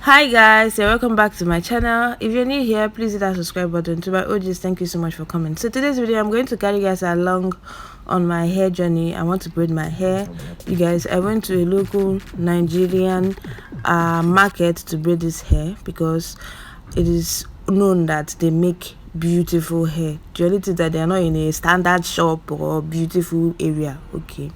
Hi guys, welcome back to my channel. If you're new here, please hit that subscribe button. To my OGs, thank you so much for coming. So today's video, I'm going to carry you guys along on my hair journey. I want to braid my hair. You guys, I went to a local Nigerian market to braid this hair because it is known that they make beautiful hair. The only thing that they are not in a standard shop or beautiful area. Okay,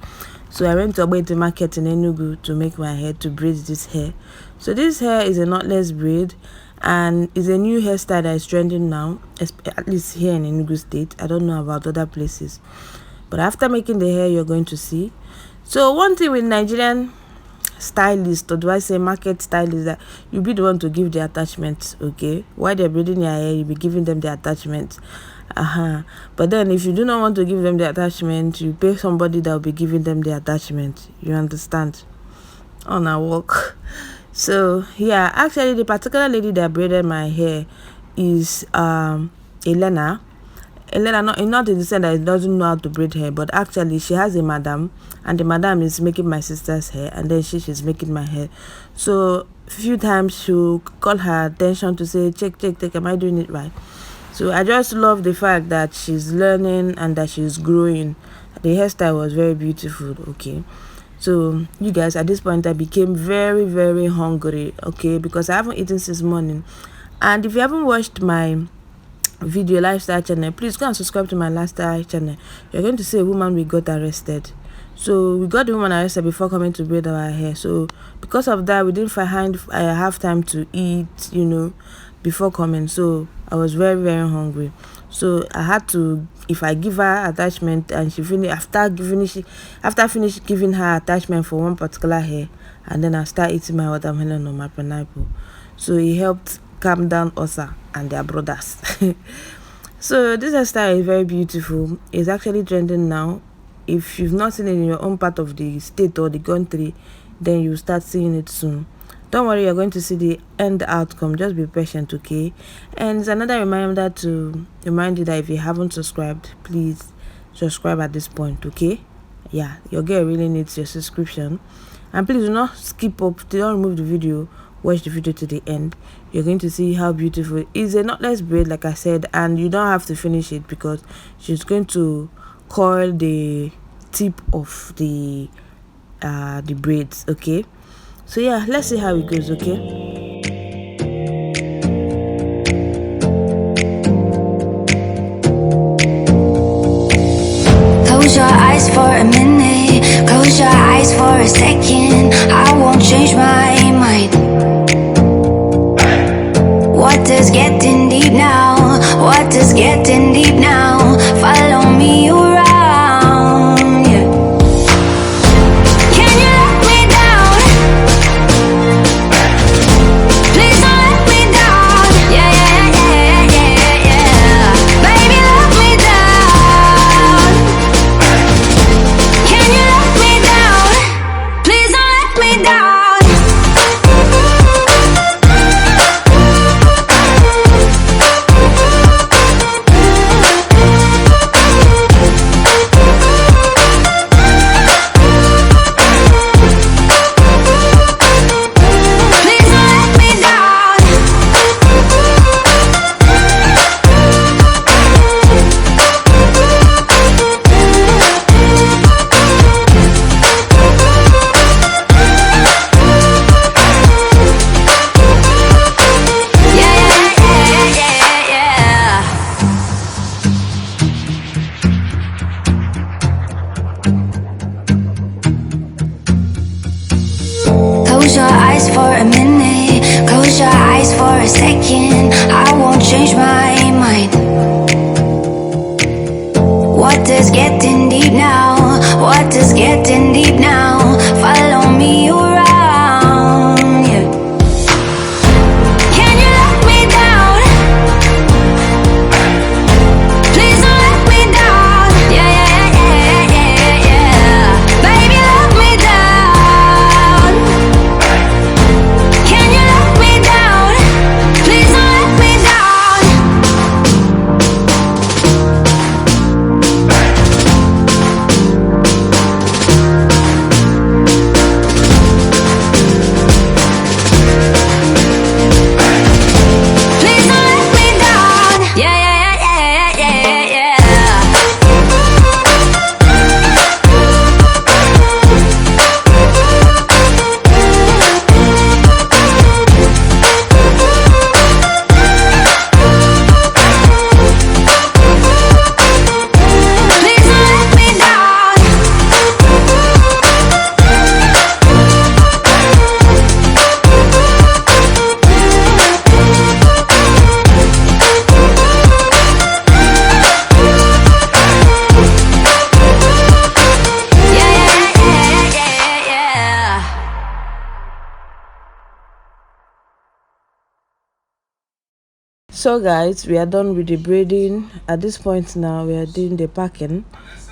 so I went to a market in Enugu to make my hair, to braid this hair. So this hair is a knotless braid and is a new hairstyle that is trending now, at least here in Enugu state. I don't know about other places, but after making the hair, you're going to see. So one thing with Nigerian stylist, or do I say market stylist, that you be the one to give the attachments. Okay, while they're braiding your hair, you be giving them the attachments. But then if you do not want to give them the attachment, you pay somebody that will be giving them the attachment. You understand? On our work. So yeah, actually the particular lady that braided my hair is Elena, not in the sense that it doesn't know how to braid hair, but actually she has a madam, and the madam is making my sister's hair, and then she's making my hair. So a few times she'll call her attention to say, check, am I doing it right? So I just love the fact that she's learning and that she's growing. The hairstyle was very beautiful. Okay, so you guys, at this point I became very, very hungry. Okay, because I haven't eaten since morning. And if you haven't watched my video lifestyle channel, please go and subscribe to my lifestyle channel. You're going to see a woman we got arrested. So we got the woman arrested before coming to braid our hair. So because of that, we didn't have time to eat, you know, before coming. So I was very, very hungry. So I had to, if I give her attachment and she finish, after finish giving her attachment for one particular hair, and then I start eating my watermelon or my pineapple. So it helped calm down Osa and their brothers. So this hairstyle is very beautiful. It's actually trending now. If you've not seen it in your own part of the state or the country, then you'll start seeing it soon. Don't worry, you're going to see the end outcome. Just be patient, okay? And it's another reminder to remind you that if you haven't subscribed, please subscribe at this point, okay? Yeah, your girl really needs your subscription. And please do not skip up, don't remove the video. Watch the video to the end. You're going to see how beautiful it is. A knotless braid, like I said, and you don't have to finish it because she's going to coil the tip of the braids. Okay, so yeah, let's see how it goes. Okay, close your eyes for a minute, close your eyes for a second. I won't change my mind. Water's getting deep now, water's getting deep now. Follow me around, yeah. Can you let me down? Please don't let me down. Yeah. Baby, let me down. Can you let me down? Please don't let me down. So guys, we are done with the braiding. At this point now, we are doing the packing,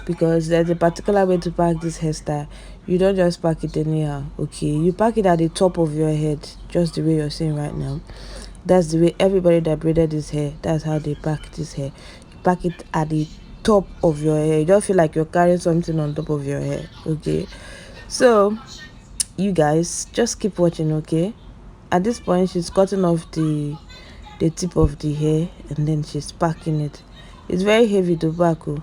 because there's a particular way to pack this hairstyle. You don't just pack it anyhow, okay? You pack it at the top of your head, just the way you're seeing right now. That's the way everybody that braided this hair, that's how they pack this hair. You pack it at the top of your hair. You don't feel like you're carrying something on top of your hair, okay? So you guys just keep watching, okay? At this point, she's cutting off the tip of the hair, and then she's packing it. It's very heavy to pack. Oh,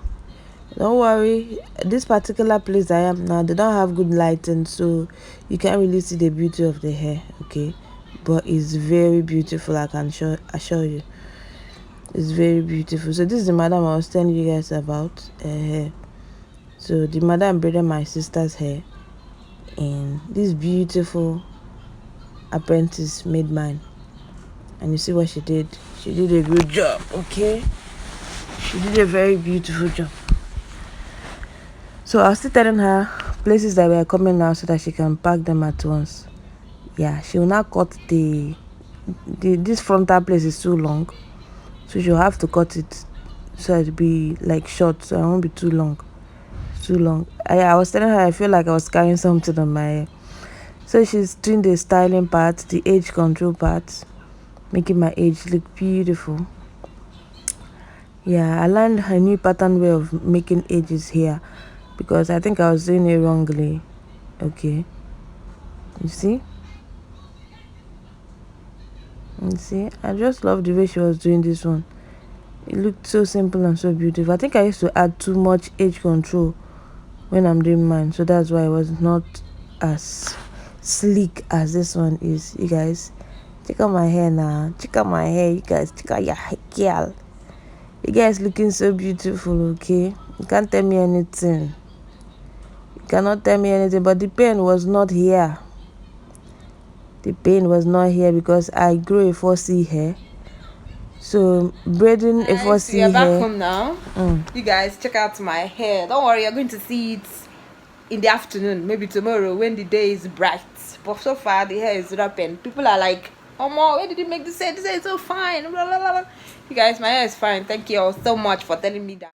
don't worry, this particular place I am now, they don't have good lighting, so you can't really see the beauty of the hair, okay? But it's very beautiful, I can assure you. It's very beautiful. So this is the madam I was telling you guys about. So the madam braided my sister's hair, and this beautiful apprentice made mine. And you see what she did. She did a good job, okay? She did a very beautiful job. So I was still telling her places that were coming now so that she can pack them at once. Yeah, she will now cut this frontal place is too long, so she'll have to cut it so it'll be like short, so it won't be too long. Too long. I was telling her I feel like I was carrying something on my hair. So she's doing the styling part, the edge control part, making my edge look beautiful. Yeah, I learned a new pattern way of making edges here, because I think I was doing it wrongly. Okay, you see, I just love the way she was doing this one. It looked so simple and so beautiful. I think I used to add too much edge control when I'm doing mine, so that's why it was not as sleek as this one is. You guys, check out my hair now. Check out my hair, you guys. Check out your hair, girl. You guys looking so beautiful, okay? You can't tell me anything. You cannot tell me anything, but the pain was not here. The pain was not here because I grew a 4C hair. So braiding a 4C we are back hair. home now. You guys, check out my hair. Don't worry, you're going to see it in the afternoon, maybe tomorrow when the day is bright. But so far, the hair is wrapping. People are like, "Oh, Ma, where did you make this hair? This hair is so fine." Blah, blah, blah. You guys, my hair is fine. Thank you all so much for telling me that.